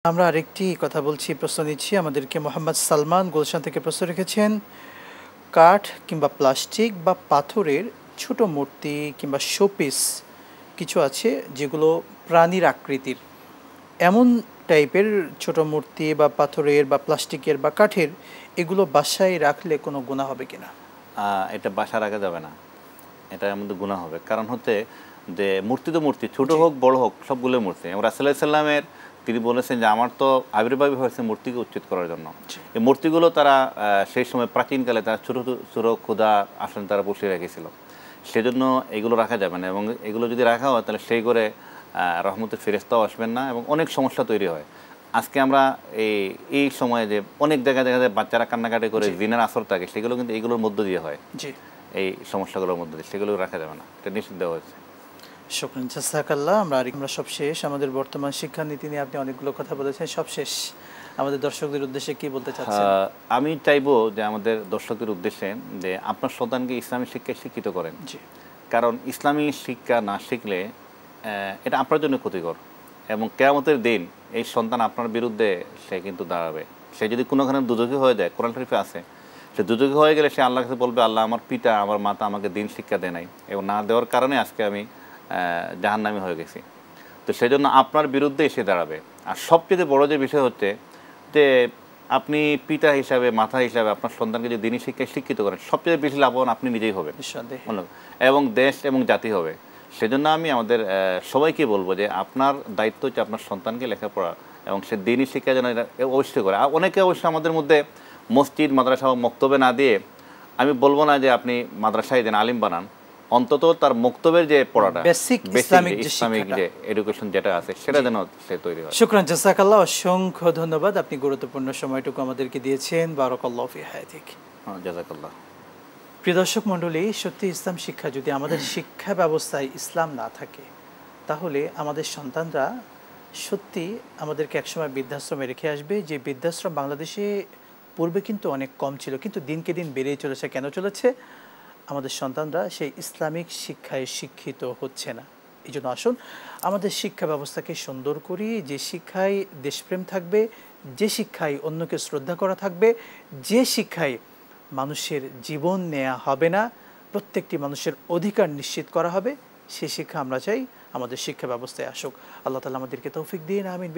আমরা আরেকটি কথা বলছি, প্রশ্ন নিচ্ছি। আমাদেরকে মোহাম্মদ সালমান গুলশান থেকে প্রশ্ন রেখেছেন, কাঠ কিংবা প্লাস্টিক বা পাথরের ছোট মূর্তি কিংবা শোপিস কিছু আছে যেগুলো প্রাণীর আকৃতির, এমন টাইপের ছোট মূর্তি বা পাথরের বা প্লাস্টিকের বা কাঠের, এগুলো বাসায় রাখলে কোনো গুনাহ হবে কিনা? এটা বাসায় রাখা যাবে না, এটার মধ্যে গুনাহ হবে। কারণ হচ্ছে যে মূর্তি তো মূর্তি, ছোট হোক বড় হোক সবগুলো মূর্তি। এবং রাসূল সাল্লাল্লাহু আলাইহি ওয়াসাল্লামের তিনি বলেছেন যে আমার তো আবির্ভাবই হয়েছে মূর্তিকে উচ্ছেদ করার জন্য। এই মূর্তিগুলো তারা সেই সময় প্রাচীনকালে তারা ছোটো ছোটো ক্ষুধা আসলে তারা বসিয়ে রেখেছিল, সেজন্য এগুলো রাখা যাবে না। এবং এগুলো যদি রাখা হয় তাহলে সেই করে রহমতের ফেরেশতাও আসবেন না এবং অনেক সমস্যা তৈরি হয়। আজকে আমরা এই সময়ে যে অনেক জায়গায় দেখা যায় বাচ্চারা কান্নাকাটি করে জিনের আসর থাকে, সেগুলো কিন্তু এইগুলোর মধ্য দিয়ে হয়। জি, এই সমস্যাগুলোর মধ্যে দিয়ে সেগুলো রাখা যাবে না, এটা নিষিদ্ধ দেওয়া হয়েছে। শুকরান, জাযাকাল্লাহ। আমরা সব শেষ। আমাদের বর্তমান শিক্ষানীতি নিয়ে আপনি অনেকগুলো কথা বলেছেন, সব শেষ। আমাদের দর্শকদের উদ্দেশ্যে কি বলতে চাচ্ছেন? আমি চাইবো যে আমাদের দর্শকদের উদ্দেশ্যে যে আপনার সন্তানকে ইসলামী শিক্ষায় শিক্ষিত করেন। জি, কারণ ইসলামী শিক্ষা না শিখলে এটা আপনার জন্য ক্ষতিকর, এবং কিয়ামতের দিন এই সন্তান আপনার বিরুদ্ধে সে কিন্তু দাঁড়াবে। সে যদি কোনোখানে দুজকি হয়ে যায়, কোরআন শরীফে আছে, সে দুজকি হয়ে গেলে সে আল্লাহর কাছে বলবে, আল্লাহ আমার পিতা আমার মাতা আমাকে দিন শিক্ষা দেয় নাই, এবং না দেওয়ার কারণে আজকে আমি জাহান্নামী হয়ে গেছি। তো সেই জন্য আপনার বিরুদ্ধে এসে দাঁড়াবে। আর সবচেয়ে বড় যে বিষয় হচ্ছে যে আপনি পিতা হিসাবে, মাতা হিসাবে আপনার সন্তানকে যদি দিনী শিক্ষায় শিক্ষিত করেন, সবচেয়ে বেশি লাভবান আপনি নিজেই হবেন এবং দেশ এবং জাতি হবে। সেজন্য আমি আমাদের সবাইকে বলবো যে আপনার দায়িত্ব হচ্ছে আপনার সন্তানকে লেখাপড়া এবং সে দিনী শিক্ষা যেন এটা অবশ্যই করে। আর অনেকে অবশ্যই আমাদের মধ্যে মসজিদ মাদ্রাসা মক্তবে না দিয়ে, আমি বলবো না যে আপনি মাদ্রাসায় দেন আলিম বানান, অন্তত তার মক্তবের যে পড়াটা, বেসিক ইসলামিক যে এডুকেশন যেটা আছে সেটা যেন সে তৈরি হয়। শুকরান, জাযাকাল্লাহ। অসংখ্য ধন্যবাদ, আপনি গুরুত্বপূর্ণ সময়টুকু আমাদেরকে দিয়েছেন। বারাকাল্লাহু ফি হায়াতিক। জাযাকাল্লাহ। প্রিয় দর্শক মণ্ডলী, সত্যি ইসলাম শিক্ষা যদি আমাদের শিক্ষা ব্যবস্থায় ইসলাম না থাকে, তাহলে আমাদের সন্তানরা সত্যি আমাদেরকে একসময় বৃদ্ধাশ্রমে রেখে আসবে। যে বৃদ্ধাশ্রম বাংলাদেশে পূর্বে কিন্তু অনেক কম ছিল, কিন্তু দিনকে দিন বেড়েই চলেছে। কেন চলেছে? আমাদের সন্তানরা সেই ইসলামিক শিক্ষায় শিক্ষিত হচ্ছে না। এই জন্য আসুন আমাদের শিক্ষা ব্যবস্থাকে সুন্দর করি, যে শিক্ষায় দেশপ্রেম থাকবে, যে শিক্ষায় অন্যকে শ্রদ্ধা করা থাকবে, যে শিক্ষায় মানুষের জীবন নেওয়া হবে না, প্রত্যেকটি মানুষের অধিকার নিশ্চিত করা হবে, সেই শিক্ষা আমরা চাই আমাদের শিক্ষা ব্যবস্থায় আসুক। আল্লাহ তাআলা আমাদেরকে তৌফিক দিন, আমিন।